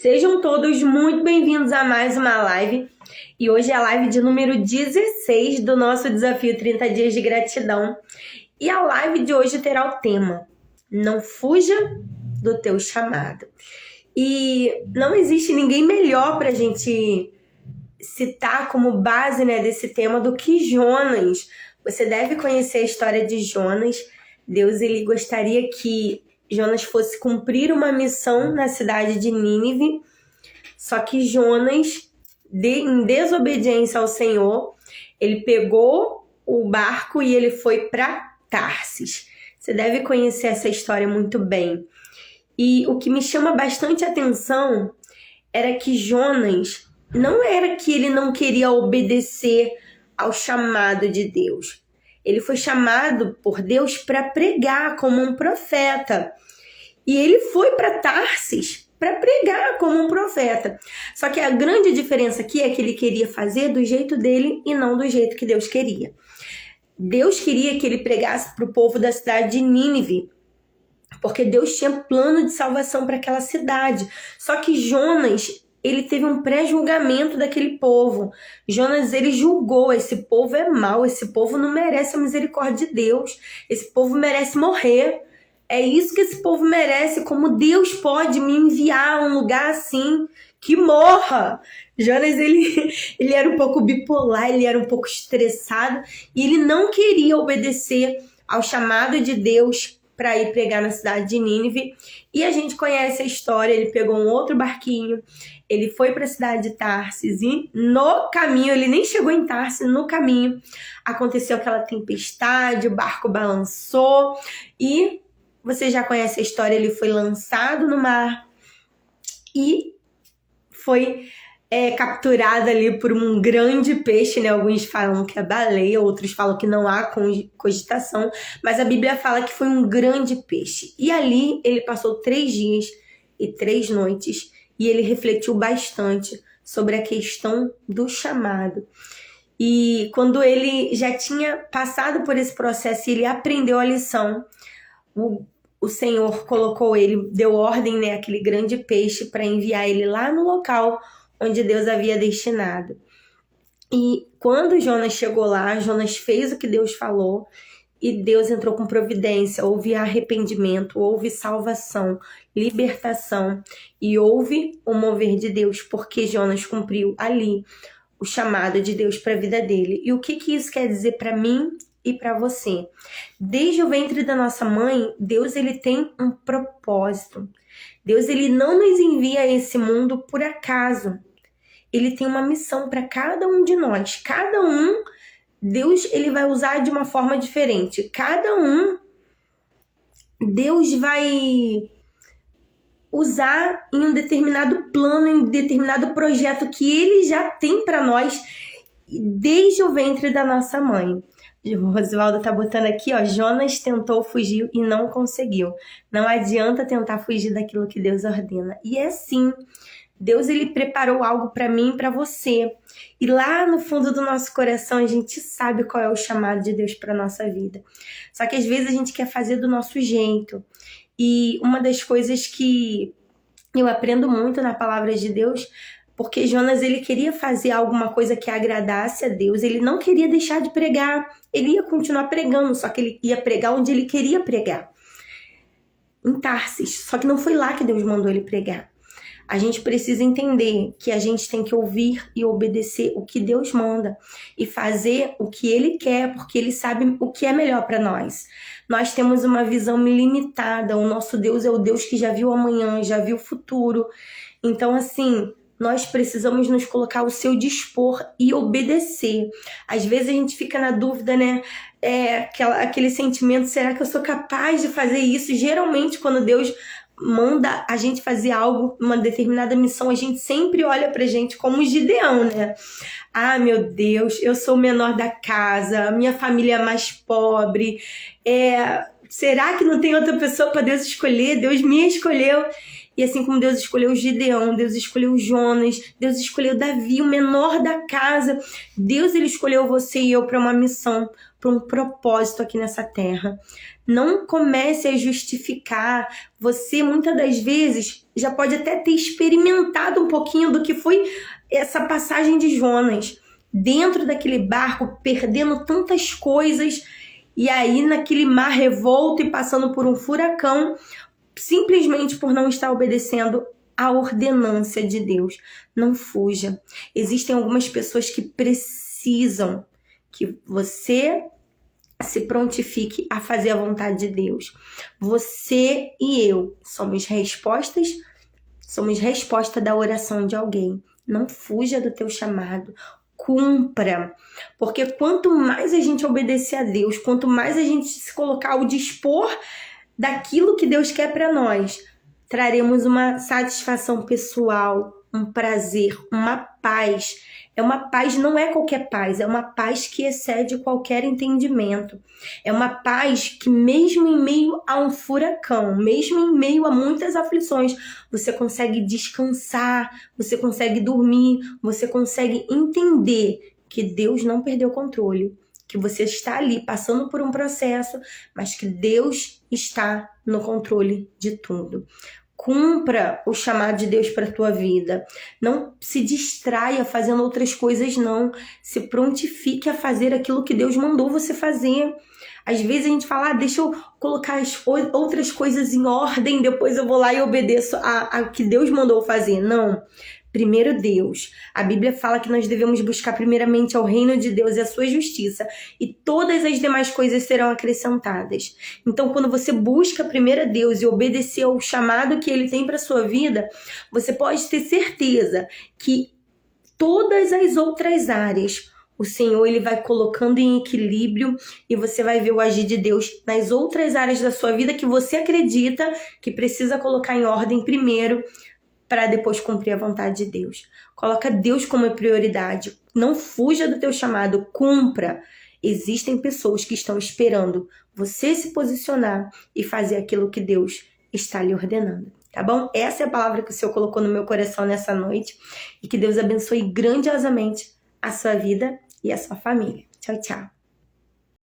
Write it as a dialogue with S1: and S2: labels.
S1: Sejam todos muito bem-vindos a mais uma live. E hoje é a live de número 16 do nosso desafio 30 dias de gratidão. E a live de hoje terá o tema: não fuja do teu chamado. E não existe ninguém melhor para a gente citar como base, desse tema do que Jonas. Você deve conhecer a história de Jonas. Deus ele gostaria que Jonas fosse cumprir uma missão na cidade de Nínive, só que Jonas, em desobediência ao Senhor, ele pegou o barco e ele foi para Tarsis. Você deve conhecer essa história muito bem. E o que me chama bastante atenção era que Jonas não era que ele não queria obedecer ao chamado de Deus. Ele foi chamado por Deus para pregar como um profeta. E ele foi para Tarsis para pregar como um profeta. Só que a grande diferença aqui é que ele queria fazer do jeito dele e não do jeito que Deus queria. Deus queria que ele pregasse para o povo da cidade de Nínive, porque Deus tinha plano de salvação para aquela cidade. Só que Jonas, ele teve um pré-julgamento daquele povo. Jonas, ele julgou, esse povo é mau, esse povo não merece a misericórdia de Deus, esse povo merece morrer. É isso que esse povo merece, como Deus pode me enviar a um lugar assim, que morra. Jonas, ele era um pouco bipolar, ele era um pouco estressado, e ele não queria obedecer ao chamado de Deus para ir pregar na cidade de Nínive. E a gente conhece a história, ele pegou um outro barquinho, ele foi para a cidade de Tarsis e no caminho, ele nem chegou em Tarsis, no caminho aconteceu aquela tempestade, o barco balançou e você já conhece a história, ele foi lançado no mar e foi capturado ali por um grande peixe, Alguns falam que é baleia, outros falam que não há cogitação, mas a Bíblia fala que foi um grande peixe. E ali ele passou 3 dias e 3 noites e ele refletiu bastante sobre a questão do chamado. E quando ele já tinha passado por esse processo e ele aprendeu a lição, o Senhor colocou ele, deu ordem, aquele grande peixe, para enviar ele lá no local onde Deus havia destinado. E quando Jonas chegou lá, Jonas fez o que Deus falou e Deus entrou com providência. Houve arrependimento, houve salvação, libertação e houve o mover de Deus, porque Jonas cumpriu ali o chamado de Deus para a vida dele. E o que isso quer dizer para mim e para você? Desde o ventre da nossa mãe, Deus ele tem um propósito. Deus ele não nos envia a esse mundo por acaso. Ele tem uma missão para cada um de nós. Cada um, Deus ele vai usar de uma forma diferente. Cada um, Deus vai usar em um determinado plano, em um determinado projeto que ele já tem para nós desde o ventre da nossa mãe. O Rosivaldo tá botando aqui, Jonas tentou fugir e não conseguiu. Não adianta tentar fugir daquilo que Deus ordena. E é assim, Deus ele preparou algo para mim e para você. E lá no fundo do nosso coração a gente sabe qual é o chamado de Deus para nossa vida. Só que às vezes a gente quer fazer do nosso jeito. E uma das coisas que eu aprendo muito na palavra de Deus, porque Jonas ele queria fazer alguma coisa que agradasse a Deus, ele não queria deixar de pregar, ele ia continuar pregando, só que ele ia pregar onde ele queria pregar, em Tarsis, só que não foi lá que Deus mandou ele pregar. A gente precisa entender que a gente tem que ouvir e obedecer o que Deus manda e fazer o que Ele quer, porque Ele sabe o que é melhor para nós. Nós temos uma visão limitada, o nosso Deus é o Deus que já viu amanhã, já viu o futuro. Então, assim, nós precisamos nos colocar ao seu dispor e obedecer. Às vezes a gente fica na dúvida, aquele sentimento, será que eu sou capaz de fazer isso? Geralmente, quando Deus manda a gente fazer algo, uma determinada missão, a gente sempre olha pra gente como Gideão, Ah, meu Deus, eu sou o menor da casa, minha família é mais pobre, será que não tem outra pessoa para Deus escolher? Deus me escolheu. E assim como Deus escolheu Gideão, Deus escolheu Jonas, Deus escolheu Davi, o menor da casa, Deus ele escolheu você e eu para uma missão, para um propósito aqui nessa terra. Não comece a justificar. Você, muitas das vezes, já pode até ter experimentado um pouquinho do que foi essa passagem de Jonas dentro daquele barco, perdendo tantas coisas, e aí naquele mar revolto e passando por um furacão, simplesmente por não estar obedecendo a ordenância de Deus. Não fuja. Existem algumas pessoas que precisam que você se prontifique a fazer a vontade de Deus. Você e eu somos resposta da oração de alguém. Não fuja do teu chamado. Cumpra. Porque quanto mais a gente obedecer a Deus, quanto mais a gente se colocar ao dispor daquilo que Deus quer para nós, traremos uma satisfação pessoal, um prazer, uma paz. É uma paz, não é qualquer paz, é uma paz que excede qualquer entendimento. É uma paz que mesmo em meio a um furacão, mesmo em meio a muitas aflições, você consegue descansar, você consegue dormir, você consegue entender que Deus não perdeu o controle, que você está ali passando por um processo, mas que Deus está no controle de tudo. Cumpra o chamado de Deus para a tua vida. Não se distraia fazendo outras coisas, não. Se prontifique a fazer aquilo que Deus mandou você fazer. Às vezes a gente fala, deixa eu colocar as outras coisas em ordem, depois eu vou lá e obedeço a que Deus mandou fazer. Não. Primeiro Deus. A Bíblia fala que nós devemos buscar primeiramente ao reino de Deus e a sua justiça, e todas as demais coisas serão acrescentadas. Então, quando você busca primeiro a Deus e obedecer ao chamado que Ele tem para sua vida, você pode ter certeza que todas as outras áreas o Senhor ele vai colocando em equilíbrio, e você vai ver o agir de Deus nas outras áreas da sua vida que você acredita que precisa colocar em ordem primeiro, para depois cumprir a vontade de Deus. Coloca Deus como prioridade. Não fuja do teu chamado, cumpra. Existem pessoas que estão esperando você se posicionar e fazer aquilo que Deus está lhe ordenando. Tá bom? Essa é a palavra que o Senhor colocou no meu coração nessa noite. E que Deus abençoe grandiosamente a sua vida e a sua família. Tchau, tchau.